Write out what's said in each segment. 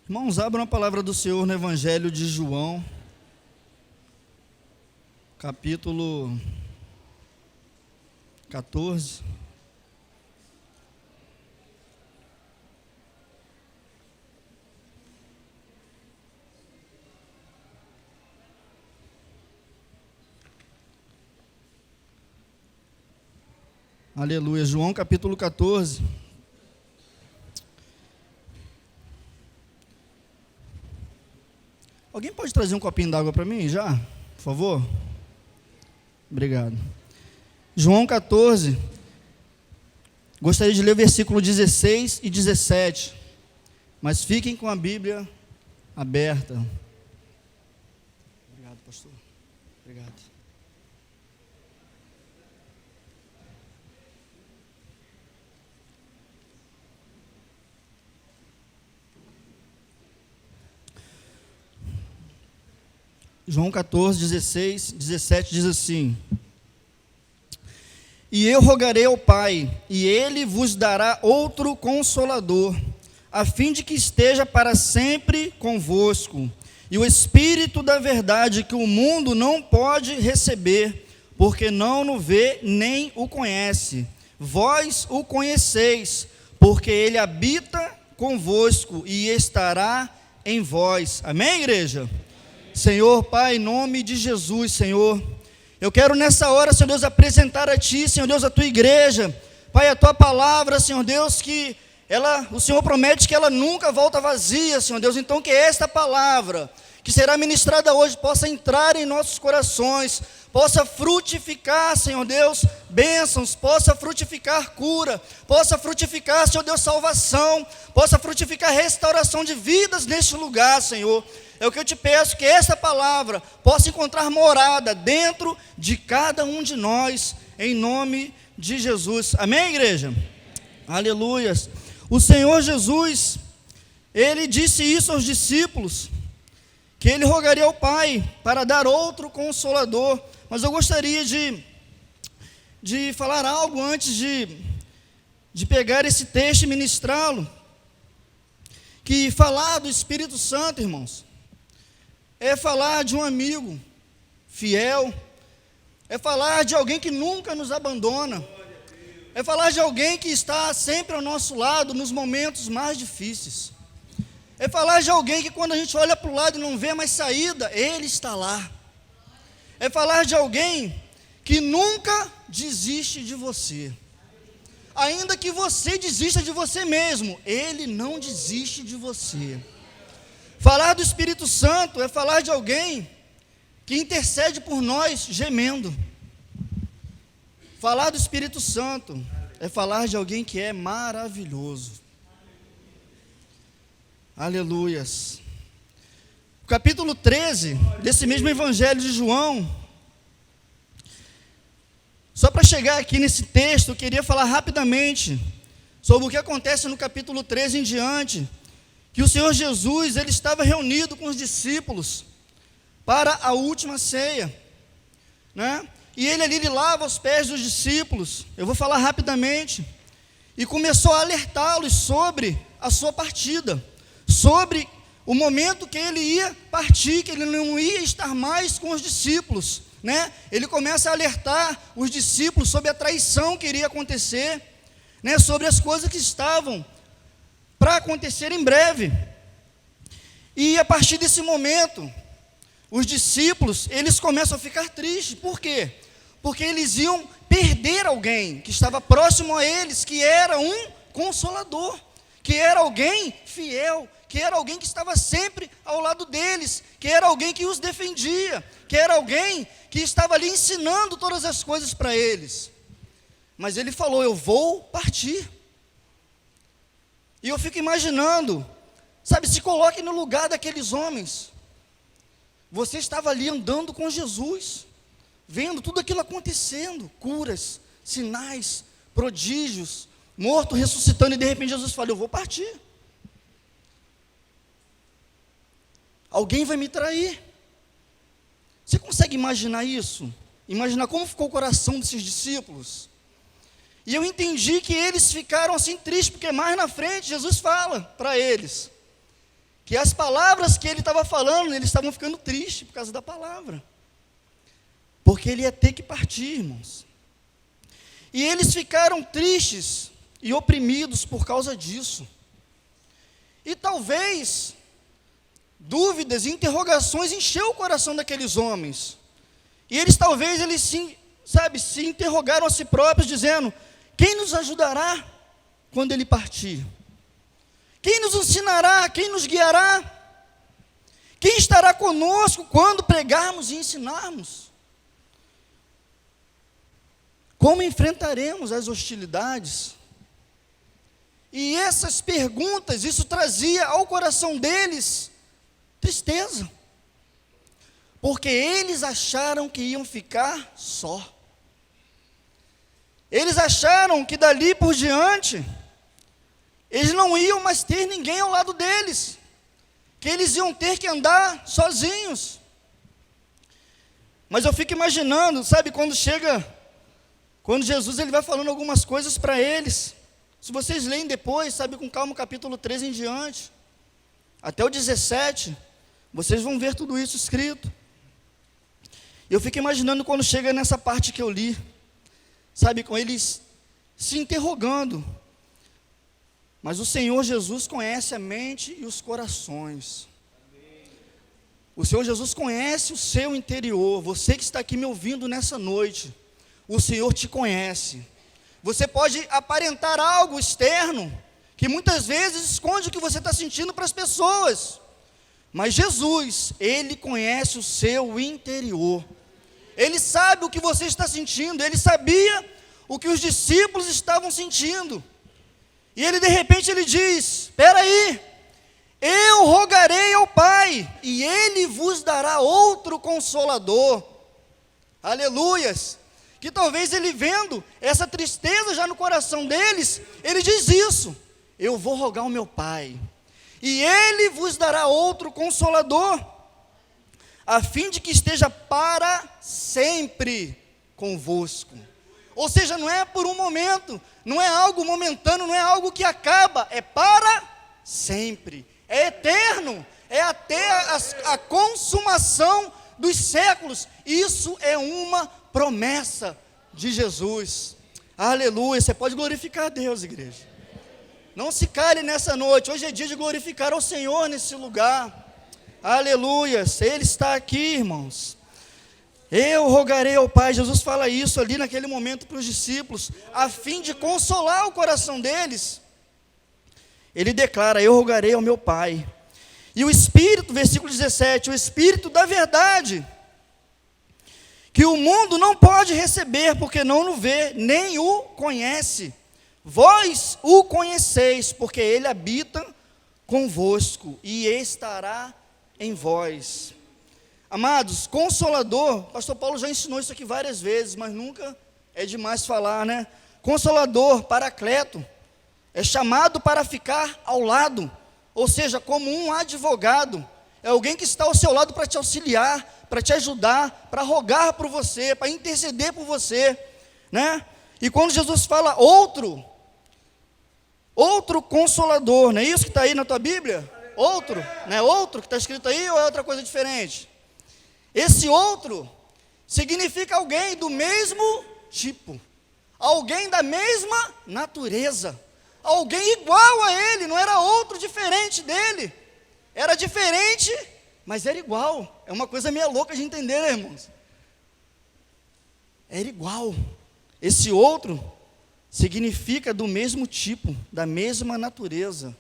Irmãos, abram a palavra do Senhor no Evangelho de João, capítulo 14. Aleluia, João capítulo 14. Alguém pode trazer um copinho d'água para mim já, por favor? Obrigado. João 14, gostaria de ler o versículo 16 e 17, mas fiquem com a Bíblia aberta. Obrigado, pastor. Obrigado. João 14, 16, 17 diz assim: E eu rogarei ao Pai, e Ele vos dará outro Consolador, a fim de que esteja para sempre convosco, e o Espírito da verdade, que o mundo não pode receber, porque não o vê nem o conhece. Vós o conheceis, porque Ele habita convosco e estará em vós. Amém, igreja? Senhor, Pai, em nome de Jesus, Senhor, eu quero nessa hora, Senhor Deus, apresentar a Ti, Senhor Deus, a Tua igreja, Pai, a Tua palavra, Senhor Deus, que o Senhor promete que ela nunca volta vazia, Senhor Deus, então que esta palavra, que será ministrada hoje, possa entrar em nossos corações, possa frutificar, Senhor Deus, bênçãos, possa frutificar cura, possa frutificar, Senhor Deus, salvação, possa frutificar restauração de vidas neste lugar, Senhor. É o que eu te peço, que esta palavra possa encontrar morada dentro de cada um de nós, em nome de Jesus. Amém, igreja? Aleluias. O Senhor Jesus, Ele disse isso aos discípulos, que Ele rogaria ao Pai para dar outro Consolador. Mas eu gostaria de falar algo antes de pegar esse texto e ministrá-lo. Que falar do Espírito Santo, irmãos, é falar de um amigo fiel, é falar de alguém que nunca nos abandona, é falar de alguém que está sempre ao nosso lado nos momentos mais difíceis, é falar de alguém que quando a gente olha para o lado e não vê mais saída, Ele está lá, é falar de alguém que nunca desiste de você, ainda que você desista de você mesmo, Ele não desiste de você. Falar do Espírito Santo é falar de alguém que intercede por nós gemendo. Falar do Espírito Santo é falar de alguém que é maravilhoso. Aleluias. O capítulo 13 desse mesmo Evangelho de João, só para chegar aqui nesse texto, eu queria falar rapidamente sobre o que acontece no capítulo 13 em diante, que o Senhor Jesus, Ele estava reunido com os discípulos para a última ceia, né? E Ele lava os pés dos discípulos, eu vou falar rapidamente, e começou a alertá-los sobre a sua partida, sobre o momento que Ele ia partir, que Ele não ia estar mais com os discípulos, né? Ele começa a alertar os discípulos sobre a traição que iria acontecer, né? Sobre as coisas que estavam para acontecer em breve. E a partir desse momento, os discípulos, eles começam a ficar tristes. Por quê? Porque eles iam perder alguém que estava próximo a eles, que era um consolador, que era alguém fiel, que era alguém que estava sempre ao lado deles, que era alguém que os defendia, que era alguém que estava ali ensinando todas as coisas para eles. Mas ele falou: eu vou partir. E eu fico imaginando, sabe, se coloque no lugar daqueles homens. Você estava ali andando com Jesus, vendo tudo aquilo acontecendo, curas, sinais, prodígios, morto ressuscitando, e de repente Jesus fala: eu vou partir. Alguém vai me trair. Você consegue imaginar isso? Imaginar como ficou o coração desses discípulos? E eu entendi que eles ficaram assim tristes, porque mais na frente Jesus fala para eles que as palavras que ele estava falando, eles estavam ficando tristes por causa da palavra. Porque ele ia ter que partir, irmãos. E eles ficaram tristes e oprimidos por causa disso. E talvez dúvidas e interrogações encheu o coração daqueles homens. E eles se interrogaram a si próprios, dizendo: quem nos ajudará quando ele partir? Quem nos ensinará? Quem nos guiará? Quem estará conosco quando pregarmos e ensinarmos? Como enfrentaremos as hostilidades? E essas perguntas, isso trazia ao coração deles tristeza, porque eles acharam que iam ficar só. Eles acharam que dali por diante, eles não iam mais ter ninguém ao lado deles, que eles iam ter que andar sozinhos. Mas eu fico imaginando, sabe, quando Jesus ele vai falando algumas coisas para eles. Se vocês leem depois, sabe, com calma, o capítulo 13 em diante, até o 17, vocês vão ver tudo isso escrito. Eu fico imaginando quando chega nessa parte que eu li, sabe, com eles se interrogando. Mas o Senhor Jesus conhece a mente e os corações. O Senhor Jesus conhece o seu interior. Você que está aqui me ouvindo nessa noite, o Senhor te conhece. Você pode aparentar algo externo, que muitas vezes esconde o que você está sentindo para as pessoas. Mas Jesus, Ele conhece o seu interior. Ele sabe o que você está sentindo. Ele sabia o que os discípulos estavam sentindo. E Ele de repente Ele diz: espera aí, eu rogarei ao Pai, e Ele vos dará outro Consolador. Aleluias. Que talvez Ele vendo essa tristeza já no coração deles, Ele diz isso: eu vou rogar ao meu Pai, e Ele vos dará outro Consolador, a fim de que esteja para sempre convosco. Ou seja, não é por um momento, não é algo momentâneo, não é algo que acaba, é para sempre, é eterno, é até a consumação dos séculos. Isso é uma promessa de Jesus. Aleluia. Você pode glorificar a Deus, igreja. Não se cale nessa noite. Hoje é dia de glorificar ao Senhor nesse lugar. Aleluia. Ele está aqui, irmãos. Eu rogarei ao Pai. Jesus fala isso ali naquele momento para os discípulos, a fim de consolar o coração deles. Ele declara: eu rogarei ao meu Pai. E o Espírito, versículo 17, o Espírito da verdade, que o mundo não pode receber, porque não o vê, nem o conhece. Vós o conheceis, porque ele habita convosco e estará em vós. Amados, Consolador, pastor Paulo já ensinou isso aqui várias vezes, mas nunca é demais falar, né? Consolador, Paracleto, é chamado para ficar ao lado, ou seja, como um advogado. É alguém que está ao seu lado para te auxiliar, para te ajudar, para rogar por você, para interceder por você, né? E quando Jesus fala outro Consolador, não é isso que está aí na tua Bíblia? Outro, não é outro que está escrito aí ou é outra coisa diferente? Esse outro significa alguém do mesmo tipo, alguém da mesma natureza, alguém igual a ele, não era outro diferente dele, era diferente, mas era igual. É uma coisa meio louca de entender, né, irmãos? Era igual. Esse outro significa do mesmo tipo, da mesma natureza,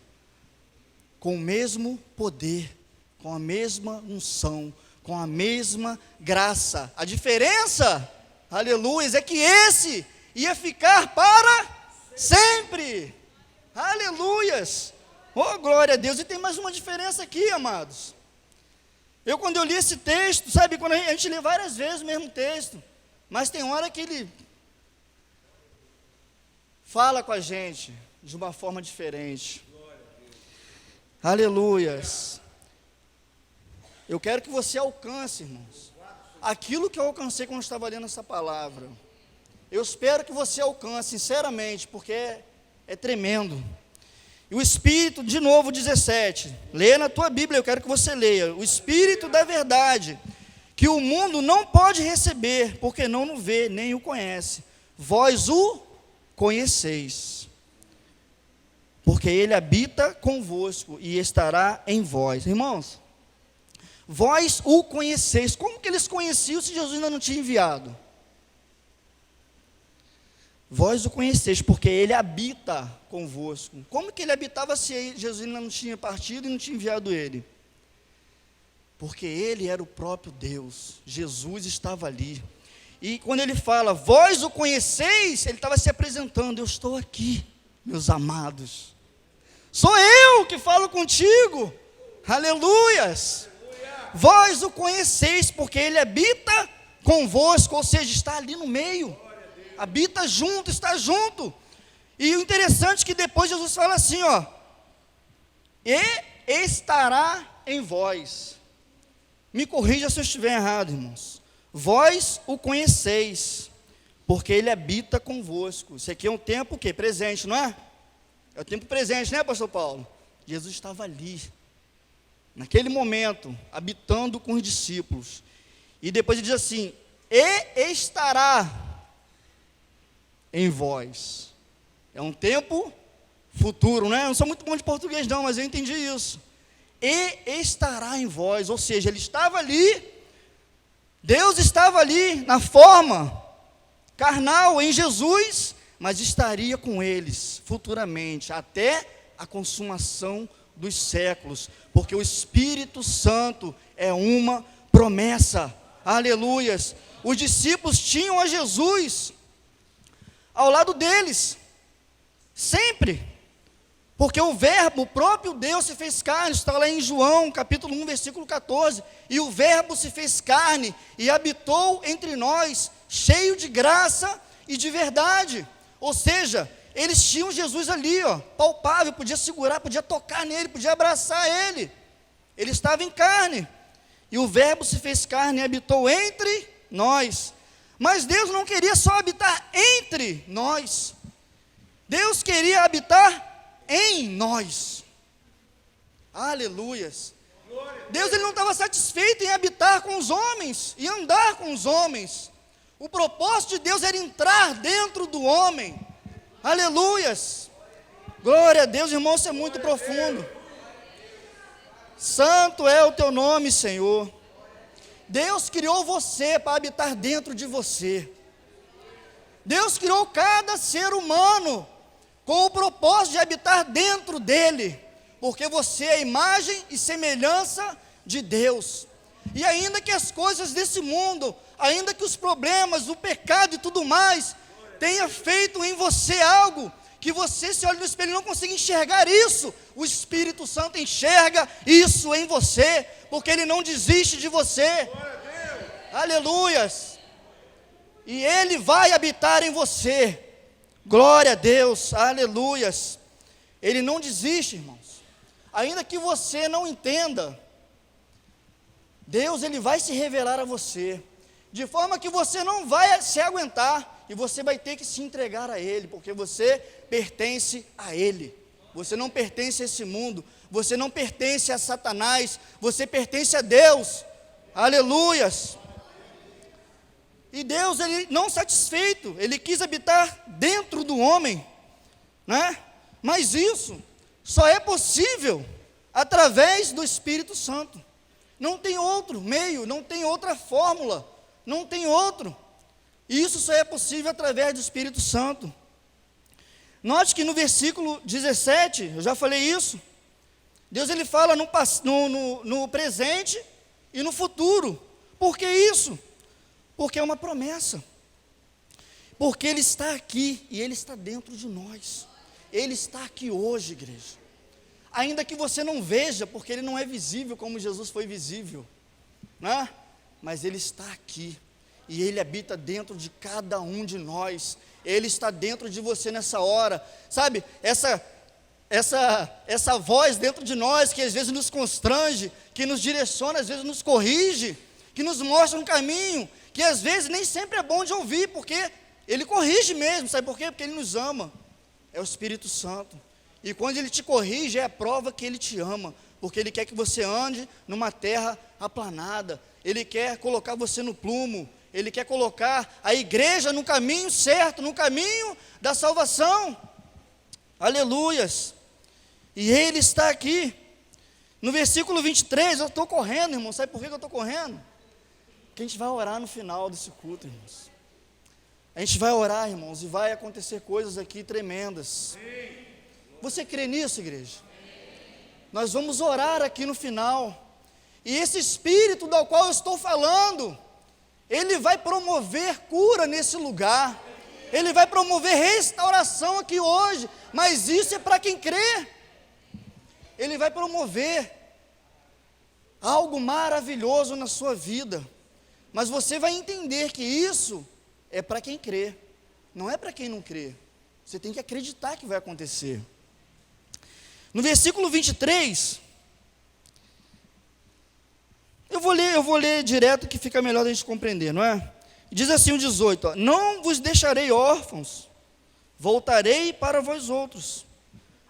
com o mesmo poder, com a mesma unção, com a mesma graça. A diferença, aleluia, é que esse ia ficar para sempre. Aleluias. Oh, glória a Deus. E tem mais uma diferença aqui, amados. Quando eu li esse texto, sabe, quando a gente lê várias vezes o mesmo texto, mas tem hora que ele fala com a gente de uma forma diferente. Aleluias. Eu quero que você alcance, irmãos, aquilo que eu alcancei quando eu estava lendo essa palavra. Eu espero que você alcance, sinceramente, porque é tremendo. E o Espírito, de novo, 17. Leia na tua Bíblia, eu quero que você leia. O Espírito da verdade, que o mundo não pode receber, porque não o vê, nem o conhece. Vós o conheceis, porque ele habita convosco e estará em vós. Irmãos, vós o conheceis. Como que eles conheciam se Jesus ainda não tinha enviado? Vós o conheceis, porque ele habita convosco. Como que ele habitava se Jesus ainda não tinha partido e não tinha enviado ele? Porque ele era o próprio Deus. Jesus estava ali. E quando ele fala, vós o conheceis, ele estava se apresentando. Eu estou aqui, meus amados. Sou eu que falo contigo. Aleluias. Vós o conheceis, porque ele habita convosco, ou seja, está ali no meio. Habita junto, está junto. E o interessante é que depois Jesus fala assim, ó, e estará em vós. Me corrija se eu estiver errado, irmãos. Vós o conheceis, porque ele habita convosco. Isso aqui é um tempo o quê? Presente, não é? É o tempo presente, né, pastor Paulo? Jesus estava ali, naquele momento, habitando com os discípulos. E depois ele diz assim, e estará em vós. É um tempo futuro, né? Eu não sou muito bom de português não, mas eu entendi isso. E estará em vós, ou seja, ele estava ali, Deus estava ali na forma carnal em Jesus, mas estaria com eles futuramente, até a consumação dos séculos, porque o Espírito Santo é uma promessa. Aleluias. Os discípulos tinham a Jesus ao lado deles, sempre, porque o verbo, o próprio Deus se fez carne, está lá em João, capítulo 1, versículo 14, e o verbo se fez carne, e habitou entre nós, cheio de graça e de verdade, ou seja, eles tinham Jesus ali, ó, palpável, podia segurar, podia tocar nele, podia abraçar ele, ele estava em carne, e o verbo se fez carne e habitou entre nós. Mas Deus não queria só habitar entre nós, Deus queria habitar em nós. Aleluias. Deus ele não estava satisfeito em habitar com os homens e andar com os homens. O propósito de Deus era entrar dentro do homem. Aleluias. Glória a Deus, irmão, isso é muito profundo. Santo é o teu nome, Senhor. Deus criou você para habitar dentro de você. Deus criou cada ser humano com o propósito de habitar dentro dele, porque você é a imagem e semelhança de Deus. E ainda que as coisas desse mundo, ainda que os problemas, o pecado e tudo mais, tenha feito em você algo, que você se olha no espelho e não consiga enxergar isso, o Espírito Santo enxerga isso em você, porque ele não desiste de você. Aleluias. E ele vai habitar em você. Glória a Deus, aleluias. Ele não desiste, irmãos. Ainda que você não entenda, Deus ele vai se revelar a você, de forma que você não vai se aguentar, e você vai ter que se entregar a Ele, porque você pertence a Ele. Você não pertence a esse mundo, você não pertence a Satanás, você pertence a Deus. Aleluias. E Deus, ele não satisfeito, ele quis habitar dentro do homem, né? Mas isso só é possível através do Espírito Santo. Não tem outro meio, não tem outra fórmula, não tem outro. E isso só é possível através do Espírito Santo. Note que no versículo 17, eu já falei isso, Deus ele fala no presente e no futuro. Por que isso? Porque é uma promessa. Porque Ele está aqui e Ele está dentro de nós. Ele está aqui hoje, igreja. Ainda que você não veja, porque Ele não é visível como Jesus foi visível, né? Mas Ele está aqui. E Ele habita dentro de cada um de nós. Ele está dentro de você nessa hora. Sabe, essa voz dentro de nós, que às vezes nos constrange, que nos direciona, às vezes nos corrige, que nos mostra um caminho, que às vezes nem sempre é bom de ouvir, porque Ele corrige mesmo. Sabe por quê? Porque Ele nos ama. É o Espírito Santo. E quando Ele te corrige, é a prova que Ele te ama, porque Ele quer que você ande numa terra aplanada, Ele quer colocar você no plumo, Ele quer colocar a igreja no caminho certo, no caminho da salvação. Aleluias. E Ele está aqui. No versículo 23, eu estou correndo, irmão. Sabe por que eu estou correndo? Porque a gente vai orar no final desse culto, irmãos. A gente vai orar, irmãos, e vai acontecer coisas aqui tremendas. Você crê nisso, igreja? Nós vamos orar aqui no final. E esse Espírito do qual eu estou falando, Ele vai promover cura nesse lugar. Ele vai promover restauração aqui hoje. Mas isso é para quem crê. Ele vai promover algo maravilhoso na sua vida. Mas você vai entender que isso é para quem crê. Não é para quem não crê. Você tem que acreditar que vai acontecer. No versículo 23, eu vou ler direto que fica melhor a gente compreender, não é? Diz assim o 18, ó, não vos deixarei órfãos, voltarei para vós outros.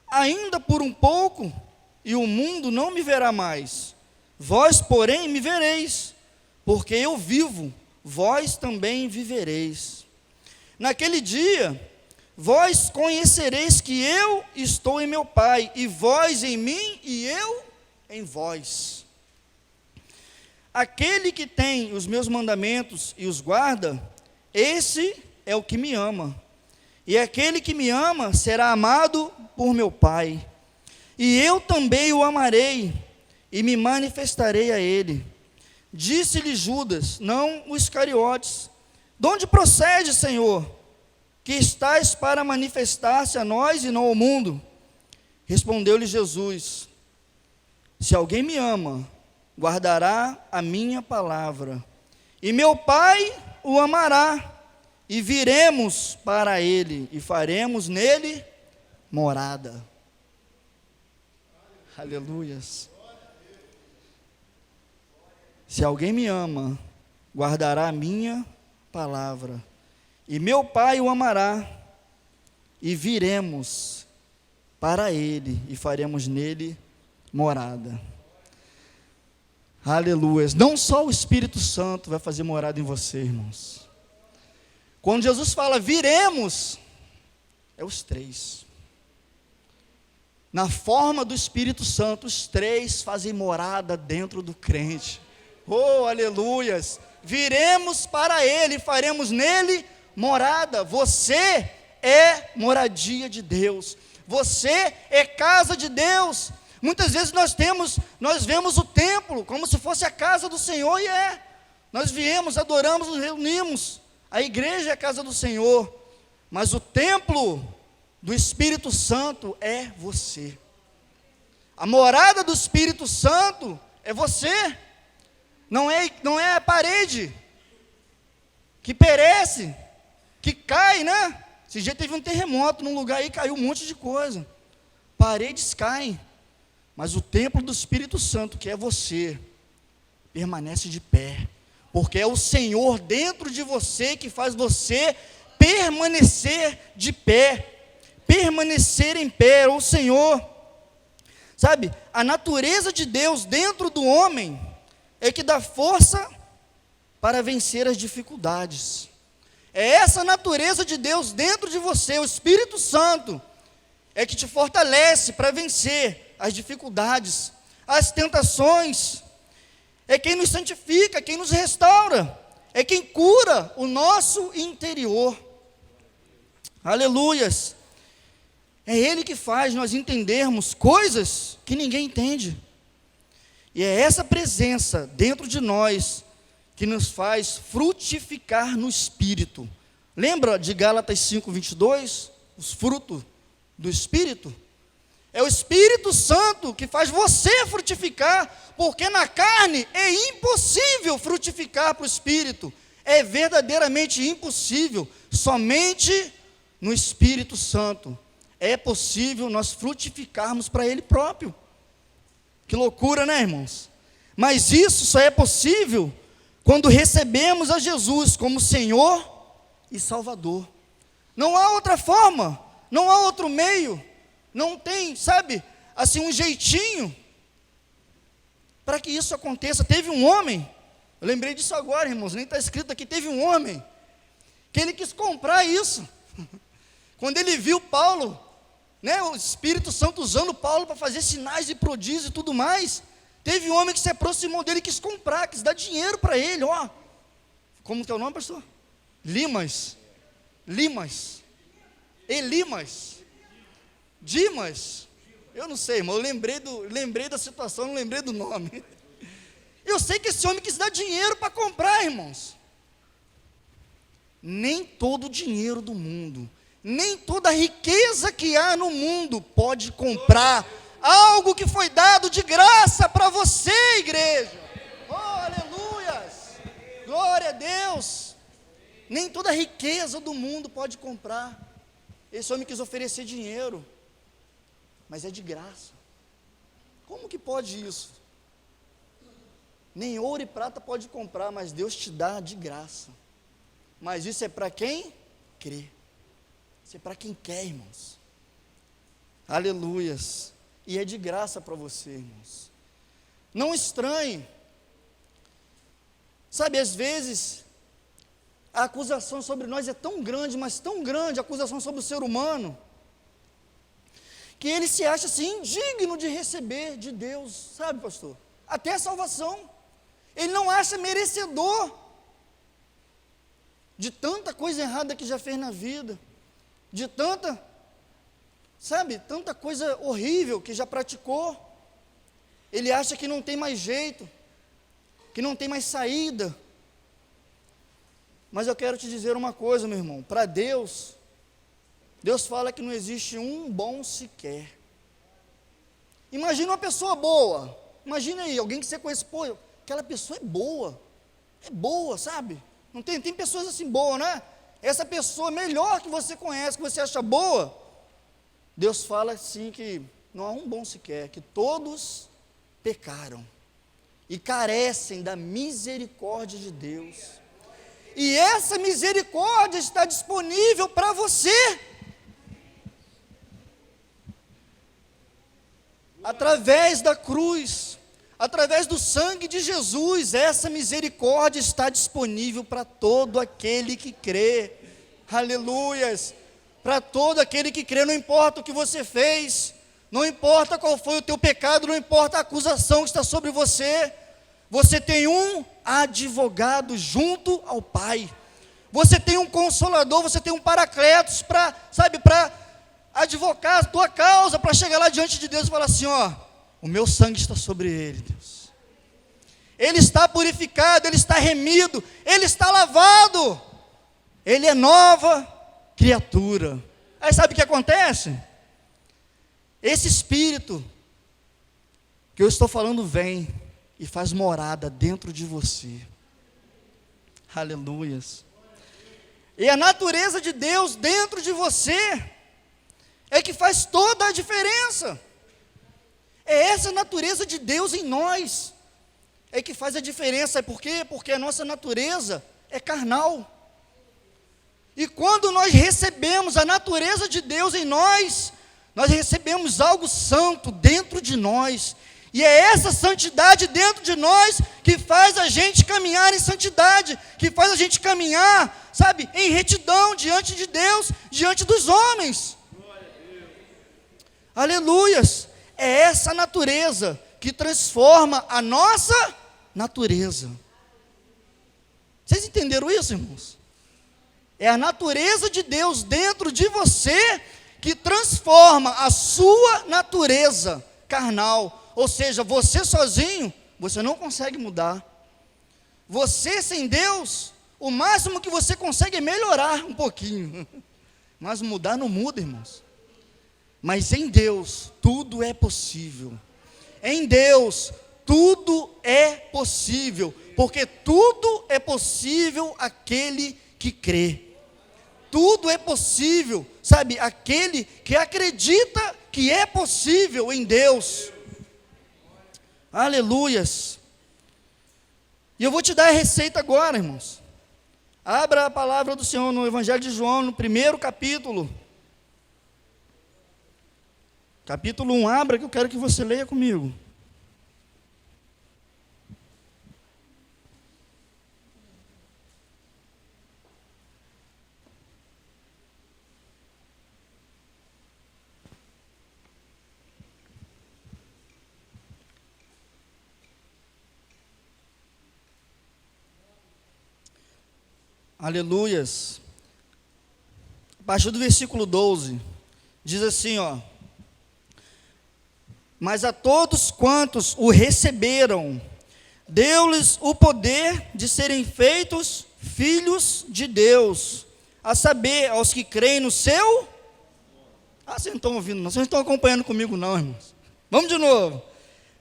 Ainda por um pouco, e o mundo não me verá mais. Vós, porém, me vereis, porque eu vivo, vós também vivereis. Naquele dia, vós conhecereis que eu estou em meu Pai, e vós em mim, e eu em vós. Aquele que tem os meus mandamentos e os guarda, esse é o que me ama. E aquele que me ama será amado por meu Pai. E eu também o amarei, e me manifestarei a ele. Disse-lhe Judas, não o Iscariotes, de onde procede, Senhor, que estás para manifestar-se a nós e não ao mundo? Respondeu-lhe Jesus, se alguém me ama, guardará a minha palavra, e meu Pai o amará, e viremos para ele, e faremos nele morada. Aleluias. Se alguém me ama, guardará a minha palavra, e meu Pai o amará, e viremos para ele, e faremos nele morada. Aleluias. Não só o Espírito Santo vai fazer morada em você, irmãos. Quando Jesus fala viremos, é os três. Na forma do Espírito Santo, os três fazem morada dentro do crente. Oh, aleluias. Viremos para ele e faremos nele morada. Você é moradia de Deus. Você é casa de Deus. Muitas vezes nós vemos o templo como se fosse a casa do Senhor, e é. Nós viemos, adoramos, nos reunimos. A igreja é a casa do Senhor. Mas o templo do Espírito Santo é você. A morada do Espírito Santo é você. Não é a parede que perece, que cai, né? Esse dia teve um terremoto num lugar aí, caiu um monte de coisa. Paredes caem. Mas o templo do Espírito Santo, que é você, permanece de pé. Porque é o Senhor dentro de você que faz você permanecer de pé. Permanecer em pé, é o Senhor. Sabe, a natureza de Deus dentro do homem é que dá força para vencer as dificuldades. É essa natureza de Deus dentro de você, o Espírito Santo, é que te fortalece para vencer as dificuldades, as tentações. É quem nos santifica, quem nos restaura, é quem cura o nosso interior. Aleluias. É Ele que faz nós entendermos coisas que ninguém entende. E é essa presença dentro de nós que nos faz frutificar no Espírito. Lembra de Gálatas 5:22? Os frutos do Espírito? É o Espírito Santo que faz você frutificar, porque na carne é impossível frutificar para o Espírito. É verdadeiramente impossível. Somente no Espírito Santo é possível nós frutificarmos para Ele próprio. Que loucura, né, irmãos? Mas isso só é possível quando recebemos a Jesus como Senhor e Salvador. Não há outra forma, não há outro meio, não tem, sabe, assim, um jeitinho para que isso aconteça. Teve um homem, eu lembrei disso agora, irmãos, nem está escrito aqui, teve um homem que ele quis comprar isso. Quando ele viu Paulo, né, o Espírito Santo usando Paulo para fazer sinais e prodígios e tudo mais, teve um homem que se aproximou dele e quis comprar, quis dar dinheiro para ele, ó. Como que é o nome, pastor? Elimas, Dimas, eu não sei, irmão, eu lembrei da situação, não lembrei do nome. Eu sei que esse homem quis dar dinheiro para comprar, irmãos. Nem todo o dinheiro do mundo, nem toda a riqueza que há no mundo pode comprar algo que foi dado de graça para você, igreja. Oh, aleluias, glória a Deus. Nem toda a riqueza do mundo pode comprar. Esse homem quis oferecer dinheiro, mas é de graça. Como que pode isso? Nem ouro e prata pode comprar, mas Deus te dá de graça. Mas isso é para quem crê. Isso é para quem quer, irmãos. Aleluias. E é de graça para você, irmãos. Não estranhe. Sabe, às vezes a acusação sobre nós é tão grande, mas tão grande, a acusação sobre o ser humano, que ele se acha assim, indigno de receber de Deus, sabe, pastor? Até a salvação. Ele não acha merecedor de tanta coisa errada que já fez na vida, de tanta, sabe, tanta coisa horrível que já praticou. Ele acha que não tem mais jeito, que não tem mais saída. Mas eu quero te dizer uma coisa, meu irmão, para Deus, Deus fala que não existe um bom sequer. Imagina uma pessoa boa, imagina aí, alguém que você conhece, pô, aquela pessoa é boa, sabe? Não tem pessoas assim boas, né? Essa pessoa melhor que você conhece, que você acha boa, Deus fala assim que não há um bom sequer, que todos pecaram e carecem da misericórdia de Deus. E essa misericórdia está disponível para você. Através da cruz, através do sangue de Jesus, essa misericórdia está disponível para todo aquele que crê. Aleluias! Para todo aquele que crê, não importa o que você fez, não importa qual foi o teu pecado, não importa a acusação que está sobre você, você tem um advogado junto ao Pai, você tem um consolador, você tem um paracletos para advocar a tua causa, para chegar lá diante de Deus e falar assim, ó, o meu sangue está sobre ele, Deus, ele está purificado, ele está remido, ele está lavado, ele é nova criatura. Aí sabe o que acontece? Esse Espírito que eu estou falando vem e faz morada dentro de você. Aleluias. E a natureza de Deus dentro de você é que faz toda a diferença. É essa natureza de Deus em nós é que faz a diferença. Por quê? Porque a nossa natureza é carnal. E quando nós recebemos a natureza de Deus em nós, nós recebemos algo santo dentro de nós. E é essa santidade dentro de nós que faz a gente caminhar em santidade, que faz a gente caminhar, sabe, em retidão diante de Deus, diante dos homens. Aleluias! É essa natureza que transforma a nossa natureza. Vocês entenderam isso, irmãos? É a natureza de Deus dentro de você que transforma a sua natureza carnal. Ou seja, você sozinho, você não consegue mudar. Você sem Deus, o máximo que você consegue é melhorar um pouquinho. Mas mudar não muda, irmãos. Mas em Deus, tudo é possível. Em Deus, tudo é possível. Porque tudo é possível àquele que crê. Tudo é possível, sabe, aquele que acredita que é possível em Deus. Aleluias. E eu vou te dar a receita agora, irmãos. Abra a palavra do Senhor no Evangelho de João, no 1º capítulo. Capítulo 1, abra que eu quero que você leia comigo. Aleluias. A partir do versículo 12, diz assim, ó: mas a todos quantos o receberam, deu-lhes o poder de serem feitos filhos de Deus, a saber, aos que creem no seu... Ah, vocês não estão ouvindo não, vocês não estão acompanhando comigo não, irmãos. Vamos de novo.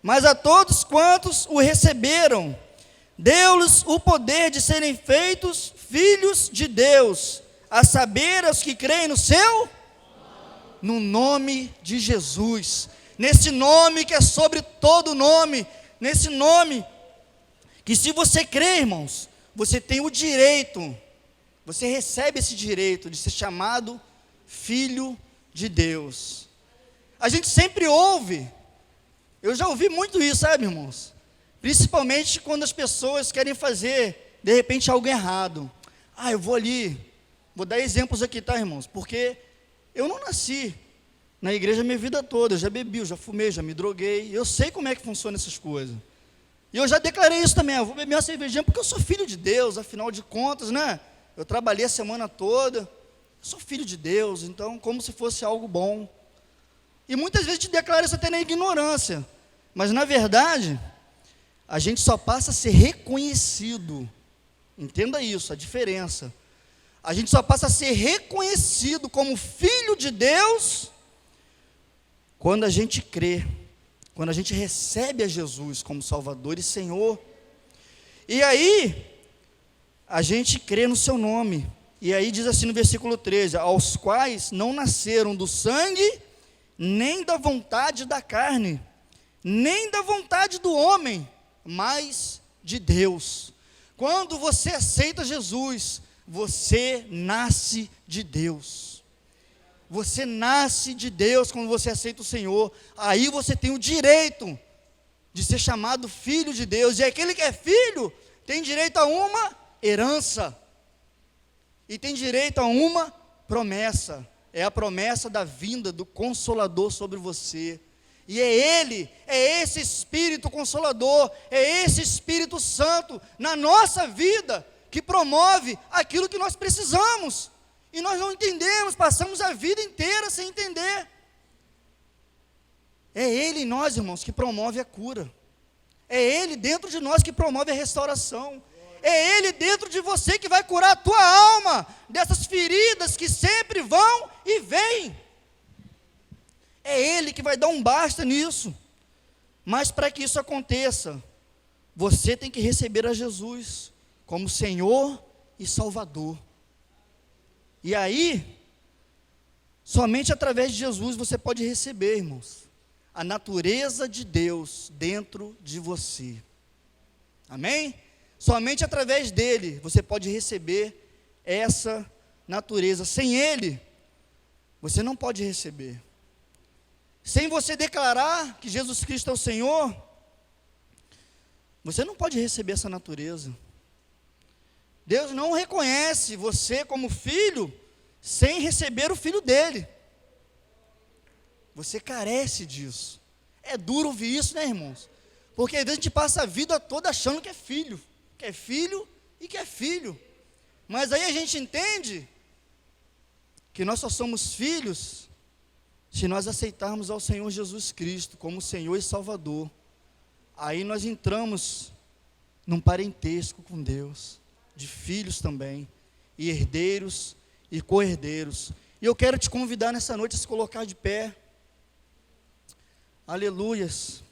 Mas a todos quantos o receberam, deu-lhes o poder de serem feitos filhos de Deus, a saber, aos que creem no seu... No nome de Jesus, nesse nome que é sobre todo nome, nesse nome, que se você crê, irmãos, você tem o direito, você recebe esse direito de ser chamado filho de Deus. A gente sempre ouve, eu já ouvi muito isso, sabe, irmãos? Principalmente quando as pessoas querem fazer, de repente, algo errado. Ah, eu vou ali, vou dar exemplos aqui, tá, irmãos? Porque eu não nasci na igreja minha vida toda, eu já bebi, eu já fumei, já me droguei, eu sei como é que funcionam essas coisas. E eu já declarei isso também, eu vou beber uma cervejinha porque eu sou filho de Deus, afinal de contas, né? Eu trabalhei a semana toda, eu sou filho de Deus, então como se fosse algo bom. E muitas vezes a gente declara isso até na ignorância, mas na verdade, a gente só passa a ser reconhecido, entenda isso, a diferença. A gente só passa a ser reconhecido como filho de Deus quando a gente crê, quando a gente recebe a Jesus como Salvador e Senhor. E aí, a gente crê no seu nome. E aí diz assim no versículo 13: aos quais não nasceram do sangue, nem da vontade da carne, nem da vontade do homem, mas de Deus. Quando você aceita Jesus, você nasce de Deus. Você nasce de Deus quando você aceita o Senhor. Aí você tem o direito de ser chamado filho de Deus. E aquele que é filho tem direito a uma herança. E tem direito a uma promessa. É a promessa da vinda do Consolador sobre você. E é Ele, é esse Espírito Consolador, é esse Espírito Santo na nossa vida que promove aquilo que nós precisamos. E nós não entendemos, passamos a vida inteira sem entender. É Ele em nós, irmãos, que promove a cura. É Ele dentro de nós que promove a restauração. É Ele dentro de você que vai curar a tua alma dessas feridas que sempre vão e vêm. É Ele que vai dar um basta nisso. Mas para que isso aconteça, você tem que receber a Jesus como Senhor e Salvador. E aí, somente através de Jesus você pode receber, irmãos, a natureza de Deus dentro de você. Amém? Somente através dele você pode receber essa natureza. Sem ele, você não pode receber. Sem você declarar que Jesus Cristo é o Senhor, você não pode receber essa natureza. Deus não reconhece você como filho sem receber o filho dele. Você carece disso. É duro ouvir isso, né, irmãos? Porque às vezes a gente passa a vida toda achando que é filho e que é filho. Mas aí a gente entende que nós só somos filhos se nós aceitarmos ao Senhor Jesus Cristo como Senhor e Salvador. Aí nós entramos num parentesco com Deus, de filhos também, e herdeiros e co-herdeiros. E eu quero te convidar nessa noite a se colocar de pé. Aleluias.